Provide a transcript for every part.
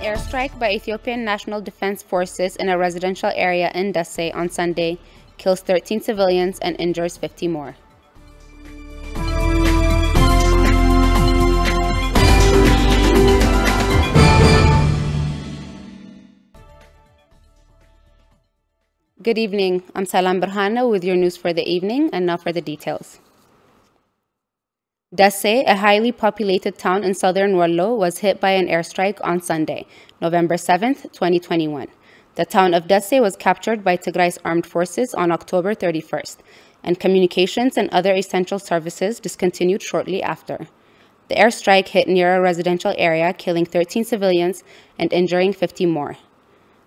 airstrike by Ethiopian National Defense Forces in a residential area in Dessie on Sunday kills 13 civilians and injures 50 more. Good evening, I'm Salam Berhana with your news for the evening, and now for the details. Dessie, a highly populated town in southern Wallo, was hit by an airstrike on Sunday, November 7, 2021. The town of Dessie was captured by Tigray's armed forces on October 31st, and communications and other essential services discontinued shortly after. The airstrike hit near a residential area, killing 13 civilians and injuring 50 more.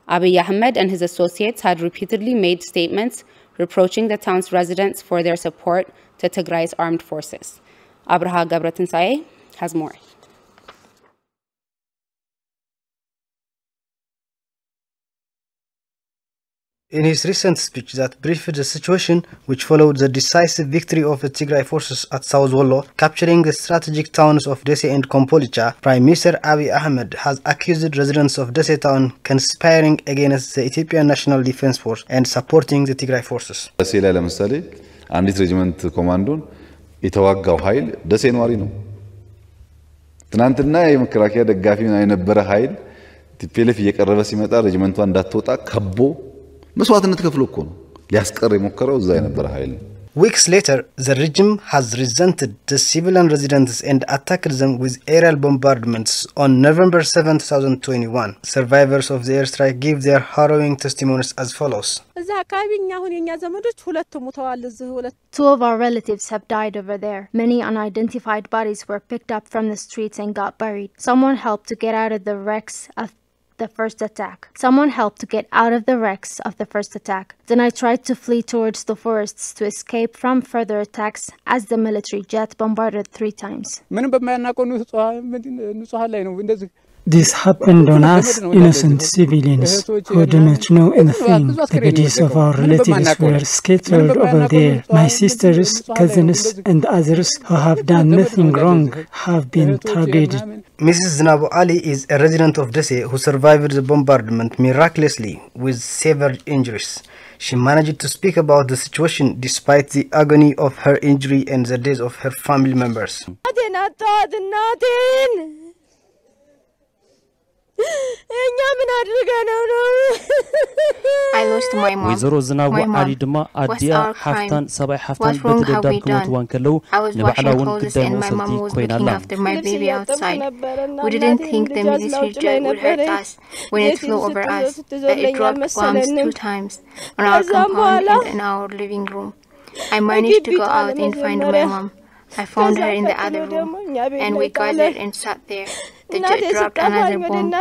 Abiy Ahmed and his associates had repeatedly made statements reproaching the town's residents for their support to Tigray's armed forces. Abraha Gabratinsaye has more. In his recent speech that briefed the situation, which followed the decisive victory of the Tigray forces at South Wallo, capturing the strategic towns of Dessie and Kompolicha, Prime Minister Abiy Ahmed has accused residents of Dessie town conspiring against the Ethiopian National Defense Force and supporting the Tigray forces. Dessie ላይ ለምሳሌ አንዲት ሬጂመንት ኮማንዶን የተዋጋው ኃይል ደሴ ነዋሪ ነው። ትናንትና የመከላከያ ደጋፊ የነበረ ኃይል ቲፒኤልኤፍ እየቀረበ ሲመጣ ሬጂመንቷ እንዳትወጣ ከቦ መስዋዕትነት ከፍሎ እኮ ነው ሊያስቀር የሞከረው እዛ የነበረ ኃይል ነው። Weeks later, the regime has resented the civilian residents and attacked them with aerial bombardments on November 7, 2021. Survivors of the airstrike give their harrowing testimonies as follows. Two of our relatives have died over there. Many unidentified bodies were picked up from the streets and got buried. Someone helped to get out of the wrecks of the first attack. Then I tried to flee towards the forests to escape from further attacks as the military jet bombarded 3 times. This happened on us, innocent civilians who do not know anything. The bodies of our relatives were scattered over there. My sisters, cousins, and others who have done nothing wrong have been targeted. Mrs. Zinabu Ali is a resident of Dessie who survived the bombardment miraculously with severe injuries. She managed to speak about the situation despite the agony of her injury and the deaths of her family members. I lost my mom. ويزرو زناو علي دما أديا حفتان سبع حفتان بتدرب كموت وانكلو نبعلون قدام وصلتي كوين الله. After my baby outside, we didn't think the military jet would hurt us when it flew over us, but it dropped bombs 2 times on our compound and in our living room. I managed to go out and find my mom. I found her in the other room, and we gathered and sat there. The jet dropped another bomb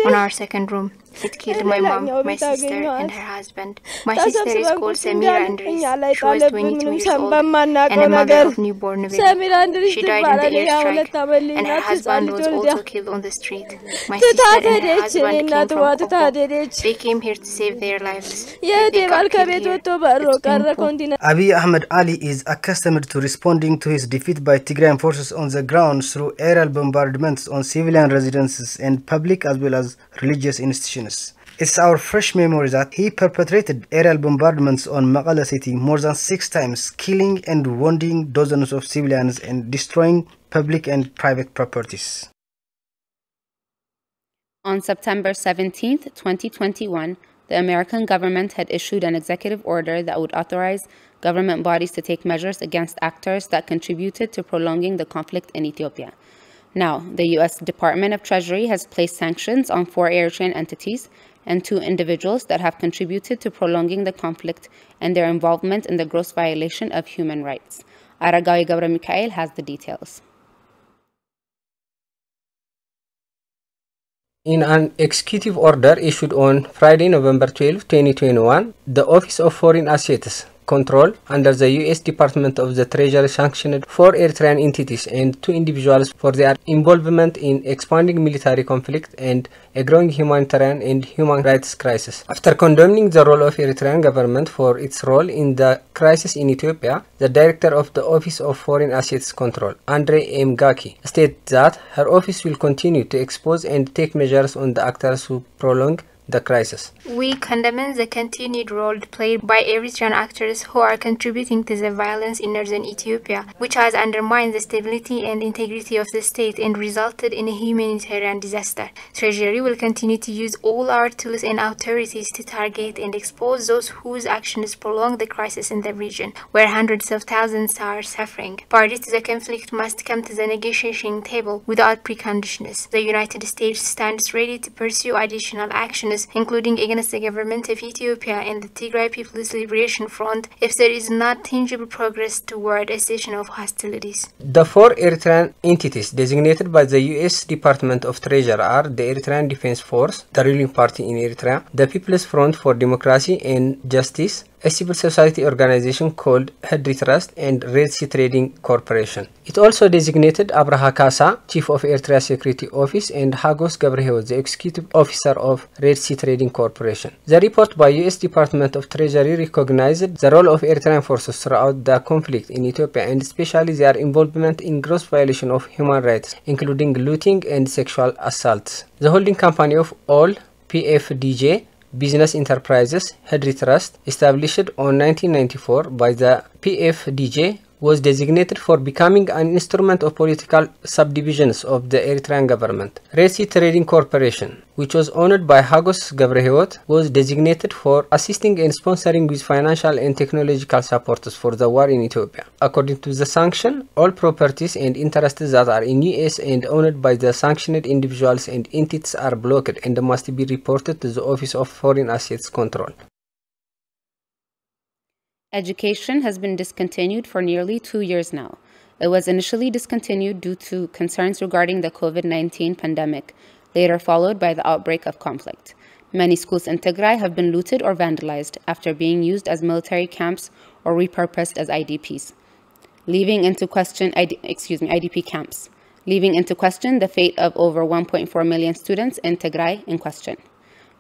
on our second room. It killed my mom, my sister, and her husband. My sister is called Samira Andres. She was 22 years old and a mother of newborn baby. She died in the airstrike, and her husband was also killed on the street. My sister and her husband came from Kongo. They came here to save their lives. They got killed here. Abiy Ahmed Ali is accustomed to responding to his defeat by Tigrayan forces on the ground through aerial bombardments on civilian residences and public as well as religious institutions. It's our fresh memory that he perpetrated aerial bombardments on Maqala city more than 6 times, killing and wounding dozens of civilians and destroying public and private properties. On September 17, 2021, the American government had issued an executive order that would authorize government bodies to take measures against actors that contributed to prolonging the conflict in Ethiopia. Now, the U.S. Department of Treasury has placed sanctions on 4 Eritrean entities and 2 individuals that have contributed to prolonging the conflict and their involvement in the gross violation of human rights. Aragawi Gabra Mikhail has the details. In an executive order issued on Friday, November 12, 2021, the Office of Foreign Assets, control under the U.S. Department of the Treasury sanctioned 4 Eritrean entities and 2 individuals for their involvement in expanding military conflict and a growing humanitarian and human rights crisis. After condemning the role of Eritrean government for its role in the crisis in Ethiopia, the director of the Office of Foreign Assets Control, Andre M. Gaki, stated that her office will continue to expose and take measures on the actors who prolong the crisis. We condemn the continued role played by Eritrean actors who are contributing to the violence in northern Ethiopia, which has undermined the stability and integrity of the state and resulted in a humanitarian disaster. Treasury will continue to use all our tools and authorities to target and expose those whose actions prolong the crisis in the region, where hundreds of thousands are suffering. Parties to the conflict must come to the negotiation table without preconditions. The United States stands ready to pursue additional actions, including against the government of Ethiopia and the Tigray People's Liberation Front, if there is not tangible progress toward a cessation of hostilities. The 4 Eritrean entities designated by the U.S. Department of Treasury are the Eritrean Defense Force, the ruling party in Eritrea, the People's Front for Democracy and Justice, a civil society organization called Hedri Trust, and Red Sea Trading Corporation. It also designated Abraha Kasa, Chief of Eritrea Security Office, and Hagos Gabrihewot, the Executive Officer of Red Sea Trading Corporation. The report by U.S. Department of Treasury recognized the role of Eritrean forces throughout the conflict in Ethiopia, and especially their involvement in gross violation of human rights, including looting and sexual assaults. The holding company of all, PFDJ, Business Enterprises, Hedri Trust, established on 1994 by the PFDJ, was designated for becoming an instrument of political subdivisions of the Eritrean government. Red Sea Trading Corporation, which was owned by Hagos Gabrihewot, was designated for assisting and sponsoring with financial and technological support for the war in Ethiopia. According to the sanction, all properties and interests that are in US and owned by the sanctioned individuals and entities are blocked and must be reported to the Office of Foreign Assets Control. Education has been discontinued for nearly 2 years now. It was initially discontinued due to concerns regarding the COVID-19 pandemic, later followed by the outbreak of conflict. Many schools in Tigray have been looted or vandalized after being used as military camps or repurposed as IDPs, leaving into question IDP camps, leaving into question the fate of over 1.4 million students in Tigray in question.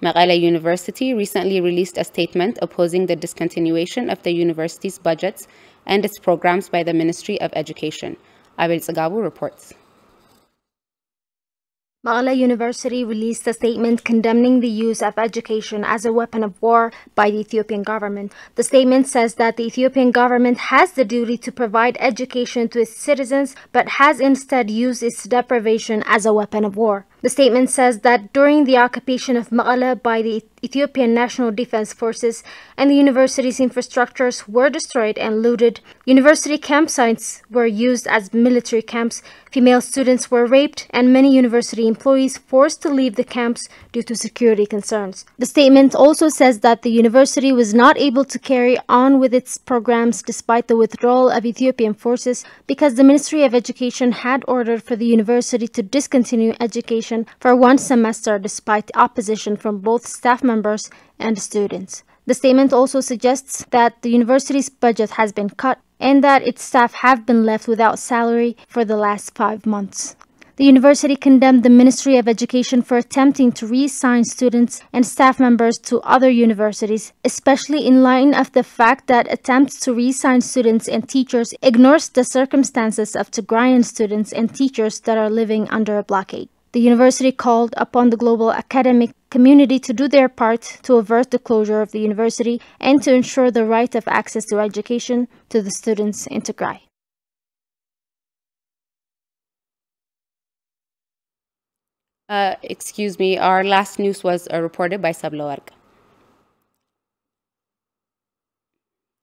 Mekelle University recently released a statement opposing the discontinuation of the university's budgets and its programs by the Ministry of Education. Abel Tsagabu reports. Mekelle University released a statement condemning the use of education as a weapon of war by the Ethiopian government. The statement says that the Ethiopian government has the duty to provide education to its citizens, but has instead used its deprivation as a weapon of war. The statement says that during the occupation of Mekelle by the Ethiopian National Defense Forces and the university's infrastructures were destroyed and looted, university campsites were used as military camps, female students were raped, and many university employees forced to leave the camps due to security concerns. The statement also says that the university was not able to carry on with its programs despite the withdrawal of Ethiopian forces because the Ministry of Education had ordered for the university to discontinue education for 1 semester despite opposition from both staff members and students. The statement also suggests that the university's budget has been cut and that its staff have been left without salary for the last 5 months. The university condemned the Ministry of Education for attempting to reassign students and staff members to other universities, especially in light of the fact that attempts to reassign students and teachers ignores the circumstances of Tigrayan students and teachers that are living under a blockade. The university called upon the global academic community to do their part to avert the closure of the university and to ensure the right of access to education to the students in Tigray. Our last news was reported by Sabla Warga.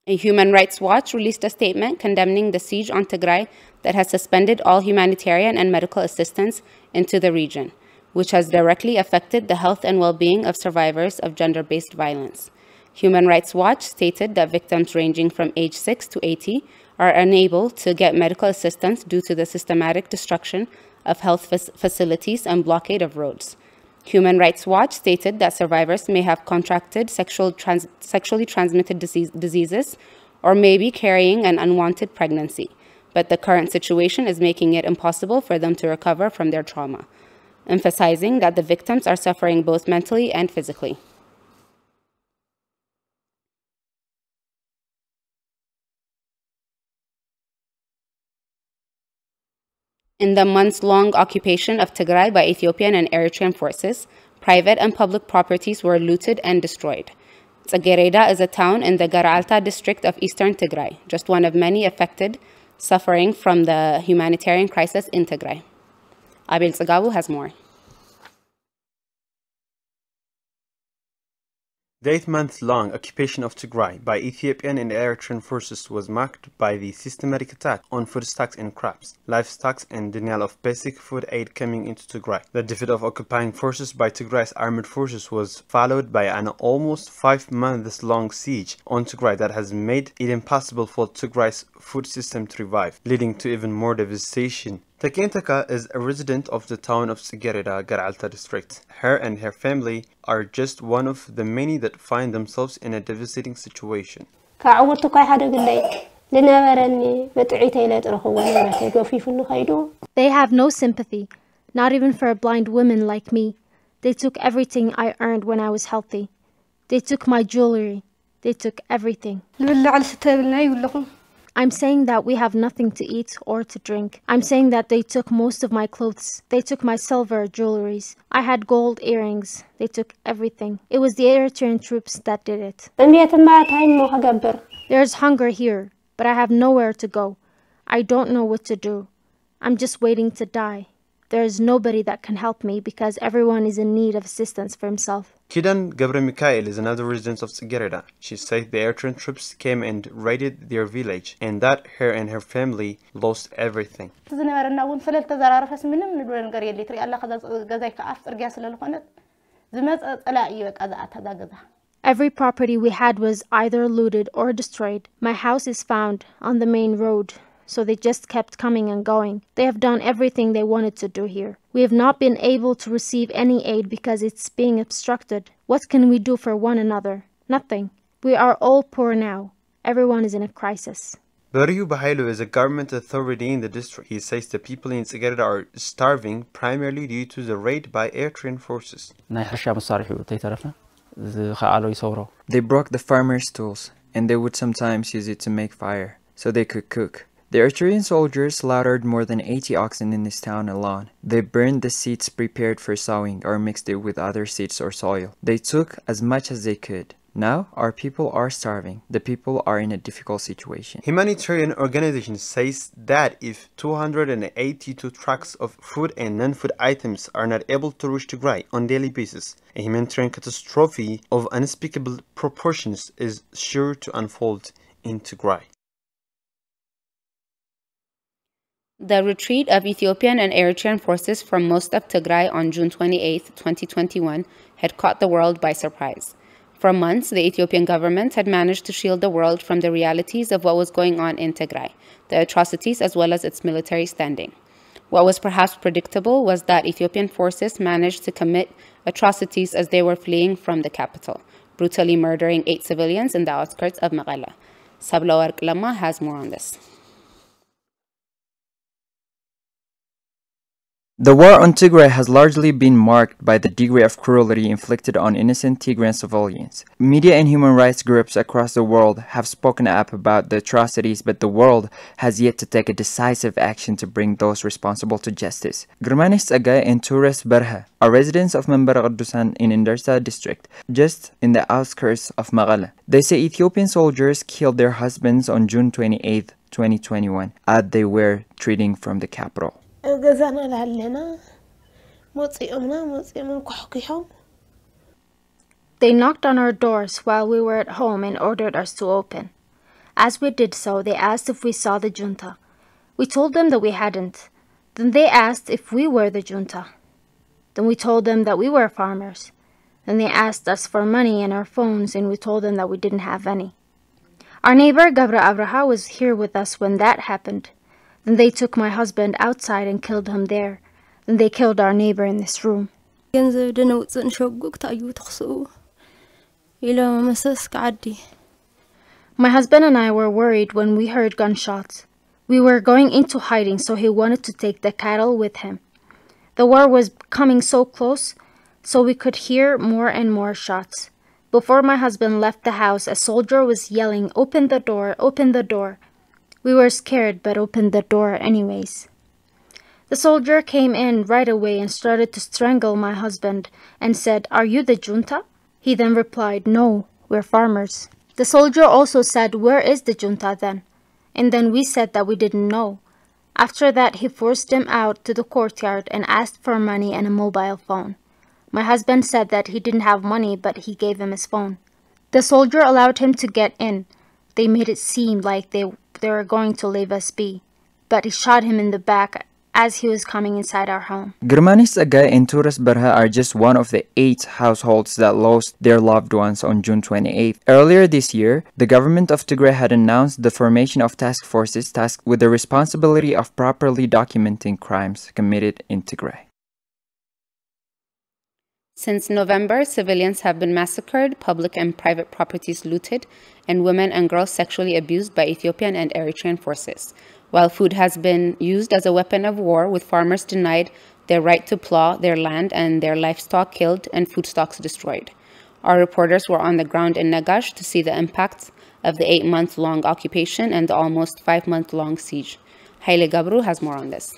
Human Rights Watch released a statement condemning the siege on Tigray that has suspended all humanitarian and medical assistance into the region, which has directly affected the health and well-being of survivors of gender-based violence. Human Rights Watch stated that victims ranging from age 6 to 80 are unable to get medical assistance due to the systematic destruction of health facilities and blockade of roads. Human Rights Watch stated that survivors may have contracted sexually transmitted diseases or maybe carrying an unwanted pregnancy. But the current situation is making it impossible for them to recover from their trauma, emphasizing that the victims are suffering both mentally and physically. In the months-long occupation of Tigray by Ethiopian and Eritrean forces, private and public properties were looted and destroyed. Tsagereda is a town in the Garalta district of eastern Tigray, just one of many affected, suffering from the humanitarian crisis in Tigray. Abil Tsagabu has more. The 8-month-long occupation of Tigray by Ethiopian and Eritrean forces was marked by the systematic attack on food stocks and crops, livestock, and denial of basic food aid coming into Tigray. The defeat of occupying forces by Tigray's armed forces was followed by an almost 5-month-long siege on Tigray that has made it impossible for Tigray's food system to revive, leading to even more devastation. Takentaka is a resident of the town of Tsagereda, Garalta district. Her and her family are just one of the many that find themselves in a devastating situation. They have no sympathy, not even for a blind woman like me. They took everything I earned when I was healthy. They took my jewelry. They took everything. I'm saying that we have nothing to eat or to drink. I'm saying that they took most of my clothes. They took my silver jewelries. I had gold earrings. They took everything. It was the Eritrean troops that did it. There's hunger here, but I have nowhere to go. I don't know what to do. I'm just waiting to die. There is nobody that can help me because everyone is in need of assistance for himself. Kidan Gabriel Mikhail is another resident of Tsagereda. She said the Eritrean troops came and raided their village and that her and her family lost everything. Every property we had was either looted or destroyed. My house is found on the main road. So they just kept coming and going. They have done everything they wanted to do here. We have not been able to receive any aid because it's being obstructed. What can we do for one another? Nothing. We are all poor now. Everyone is in a crisis. Bariu Bahailu is a government authority in the district. He says the people in Tsagereda are starving primarily due to the raid by Eritrean forces. They broke the farmers' tools and they would sometimes use it to make fire so they could cook. The Eritrean soldiers slaughtered more than 80 oxen in this town alone. They burned the seeds prepared for sowing or mixed it with other seeds or soil. They took as much as they could. Now, our people are starving. The people are in a difficult situation. Humanitarian organization says that if 282 trucks of food and non-food items are not able to reach Tigray on a daily basis, a humanitarian catastrophe of unspeakable proportions is sure to unfold in Tigray. The retreat of Ethiopian and Eritrean forces from most of Tigray on June 28, 2021, had caught the world by surprise. For months, the Ethiopian government had managed to shield the world from the realities of what was going on in Tigray, the atrocities as well as its military standing. What was perhaps predictable was that Ethiopian forces managed to commit atrocities as they were fleeing from the capital, brutally murdering 8 civilians in the outskirts of Meghallah. Sabla Warq Lama has more on this. The war on Tigray has largely been marked by the degree of cruelty inflicted on innocent Tigrayan civilians. Media and human rights groups across the world have spoken up about the atrocities, but the world has yet to take a decisive action to bring those responsible to justice. Germanis Aga and Tourist Berha are residents of Manbar Qaddusan in Indarsa district, just in the outskirts of Meghallah. They say Ethiopian soldiers killed their husbands on June 28, 2021, as they were retreating from the capital. They knocked on our doors while we were at home and ordered us to open. As we did so, they asked if we saw the junta. We told them that we hadn't. Then they asked if we were the junta. Then we told them that we were farmers. Then they asked us for money and our phones, and we told them that we didn't have any. Our neighbor, Gabra Abraha, was here with us when that happened. Then they took my husband outside and killed him there. Then they killed our neighbor in this room. My husband and I were worried when we heard gunshots. We were going into hiding, so he wanted to take the cattle with him. The war was coming so close, so we could hear more and more shots. Before my husband left the house, a soldier was yelling, "Open the door, open the door." We were scared, but opened the door anyways. The soldier came in right away and started to strangle my husband and said, "Are you the junta?" He then replied, "No, we're farmers." The soldier also said, "Where is the junta then?" And then we said that we didn't know. After that, he forced him out to the courtyard and asked for money and a mobile phone. My husband said that he didn't have money, but he gave him his phone. The soldier allowed him to get in. They made it seem like they were going to leave us be, but he shot him in the back as he was coming inside our home. Germanis Aga and Turas Berha are just one of the 8 households that lost their loved ones on June 28th. Earlier this year, the government of Tigray had announced the formation of task forces tasked with the responsibility of properly documenting crimes committed in Tigray. Since November, civilians have been massacred, public and private properties looted, and women and girls sexually abused by Ethiopian and Eritrean forces, while food has been used as a weapon of war, with farmers denied their right to plow their land and their livestock killed and food stocks destroyed. Our reporters were on the ground in Negash to see the impacts of the 8-month-long occupation and the almost 5-month-long siege. Haile Gabru has more on this.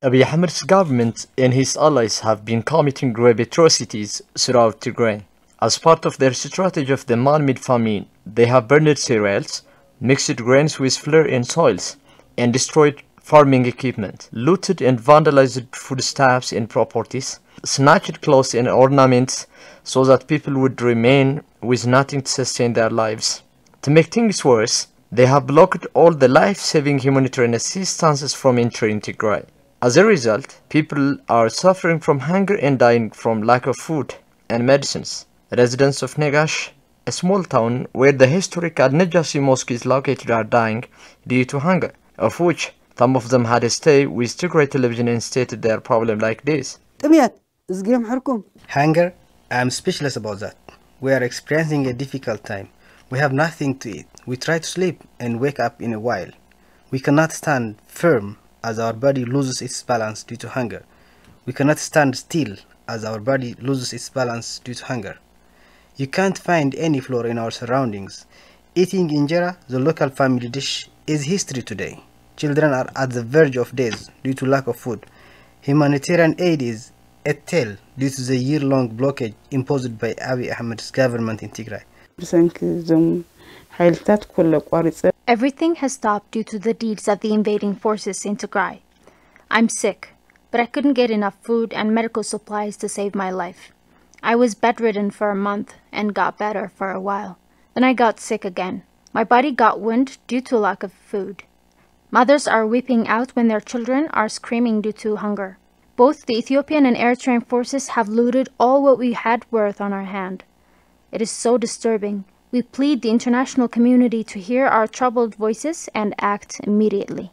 Abiy Ahmed's government and his allies have been committing grave atrocities throughout Tigray. As part of their strategy of the man-made famine, they have burned cereals, mixed grains with flour and soils, and destroyed farming equipment, looted and vandalized foodstuffs and properties, snatched clothes and ornaments so that people would remain with nothing to sustain their lives. To make things worse, they have blocked all the life-saving humanitarian assistance from entering Tigray. As a result, people are suffering from hunger and dying from lack of food and medicines. Residents of Negash, a small town where the historic Al-Najasi Mosque is located, are dying due to hunger, of which some of them had a stay with Tigray television and stated their problem like this. Hunger, I am speechless about that. We are experiencing a difficult time. We have nothing to eat. We try to sleep and wake up in a while. We cannot stand firm as our body loses its balance due to hunger. We cannot stand still as our body loses its balance due to hunger. You can't find any flour in our surroundings. Eating injera, the local family dish, is history today. Children are at the verge of death due to lack of food. Humanitarian aid is at tail due to the year-long blockade imposed by Abiy Ahmed's government in Tigray. Everything has stopped due to the deeds of the invading forces in Tigray. I'm sick, but I couldn't get enough food and medical supplies to save my life. I was bedridden for a month and got better for a while. Then I got sick again. My body got wind due to lack of food. Mothers are weeping out when their children are screaming due to hunger. Both the Ethiopian and Eritrean forces have looted all what we had worth on our hand. It is so disturbing. We plead the international community to hear our troubled voices and act immediately.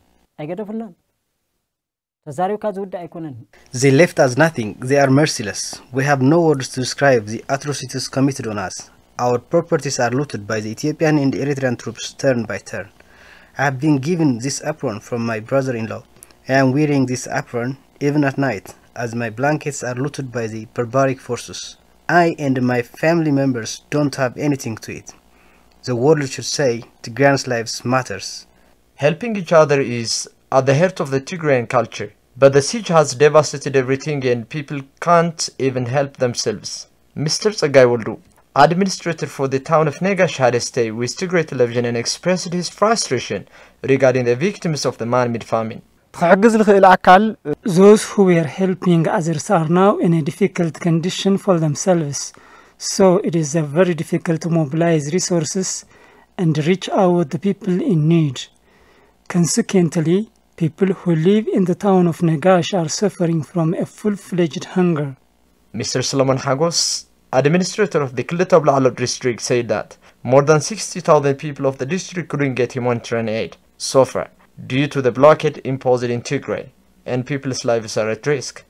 They left us nothing. They are merciless. We have no words to describe the atrocities committed on us. Our properties are looted by the Ethiopian and Eritrean troops turn by turn. I have been given this apron from my brother-in-law. I am wearing this apron even at night, as my blankets are looted by the barbaric forces. I and my family members don't have anything to eat. The world should say Tigrayans' lives matters. Helping each other is at the heart of the Tigrayan culture, but the siege has devastated everything and people can't even help themselves. Mr. Tsagai Woldu, administrator for the town of Negash, had a stay with Tigray television and expressed his frustration regarding the victims of the man-made famine. Those who were helping others are now in a difficult condition for themselves, so it is very difficult to mobilize resources and reach out the people in need. Consequently, people who live in the town of Negash are suffering from a full-fledged hunger. Mr. Solomon Hagos, administrator of the Kileta Blalo district, said that more than 60,000 people of the district couldn't get humanitarian aid so far, due to the blockade imposed in Tigray, and people's lives are at risk.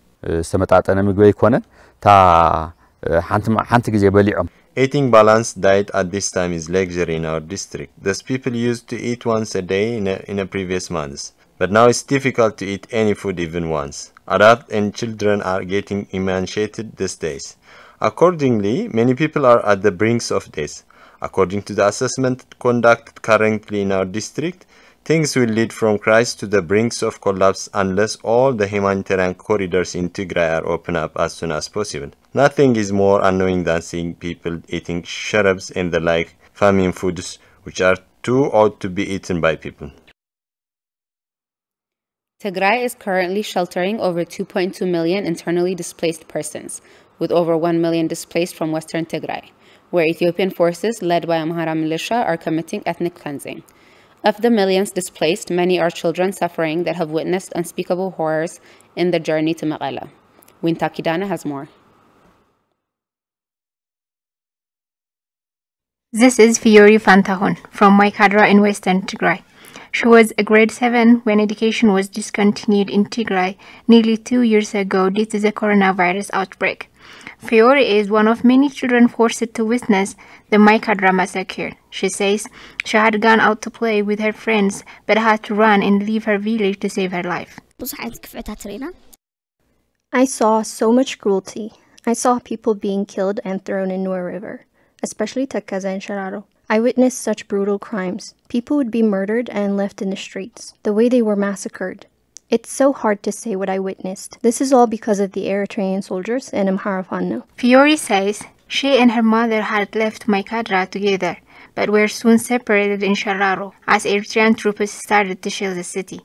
Eating balanced diet at this time is luxury in our district. Thus people used to eat once a day in a previous months. But now it's difficult to eat any food even once. Adults and children are getting emancipated these days. Accordingly, many people are at the brink of death. According to the assessment conducted currently in our district, things will lead from crisis to the brink of collapse unless all the humanitarian corridors in Tigray are opened up as soon as possible. Nothing is more annoying than seeing people eating sharabs and the like famine foods which are too old to be eaten by people. Tigray is currently sheltering over 2.2 million internally displaced persons, with over 1 million displaced from western Tigray, where Ethiopian forces led by Amhara militia are committing ethnic cleansing. Of the millions displaced, many are children suffering that have witnessed unspeakable horrors in the journey to Mekelle. Winta Kidana has more. This is Fiori Fantahon from Maikadra in Western Tigray. She was a grade 7 when education was discontinued in Tigray nearly 2 years ago due to the coronavirus outbreak. Fiori is one of many children forced to witness the Maikadra massacre. She says she had gone out to play with her friends but had to run and leave her village to save her life. I saw so much cruelty. I saw people being killed and thrown into a river, especially Takaza and Shararo. I witnessed such brutal crimes. People would be murdered and left in the streets, the way they were massacred. It's so hard to say what I witnessed. This is all because of the Eritrean soldiers and Amhara Fano. Fiori says she and her mother had left Maikadra together, but were soon separated in Shararo as Eritrean troops started to shell the city.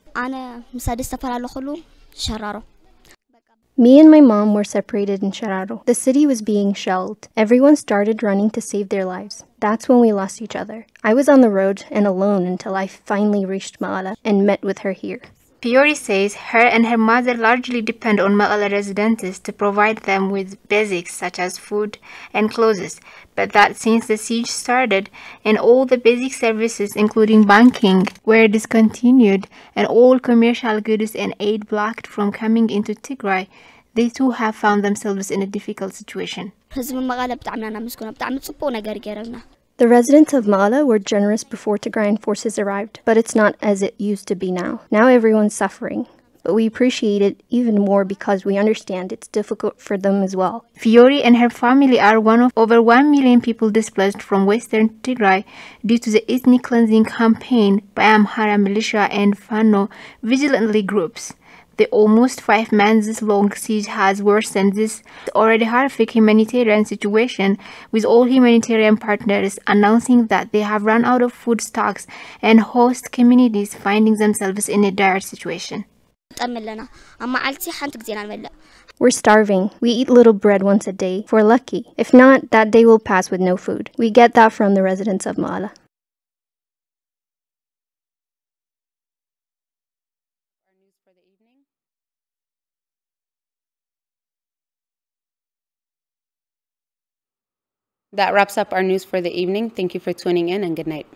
Me and my mom were separated in Shararo. The city was being shelled. Everyone started running to save their lives. That's when we lost each other. I was on the road and alone until I finally reached Mekelle and met with her here. Fiori says her and her mother largely depend on Mekelle residents to provide them with basics such as food and clothes, but that since the siege started and all the basic services including banking were discontinued and all commercial goods and aid blocked from coming into Tigray, they too have found themselves in a difficult situation. The residents of Mekelle were generous before Tigrayan forces arrived, but it's not as it used to be now. Now everyone's suffering, but we appreciate it even more because we understand it's difficult for them as well. Fiori and her family are one of over 1 million people displaced from western Tigray due to the ethnic cleansing campaign by Amhara militia and Fano vigilantly groups. The almost 5 months long siege has worsened this already horrific humanitarian situation, with all humanitarian partners announcing that they have run out of food stocks and host communities finding themselves in a dire situation. We're starving. We eat little bread once a day, if we're lucky. If not, that day will pass with no food. We get that from the residents of Mekelle. That wraps up our news for the evening. Thank you for tuning in and good night.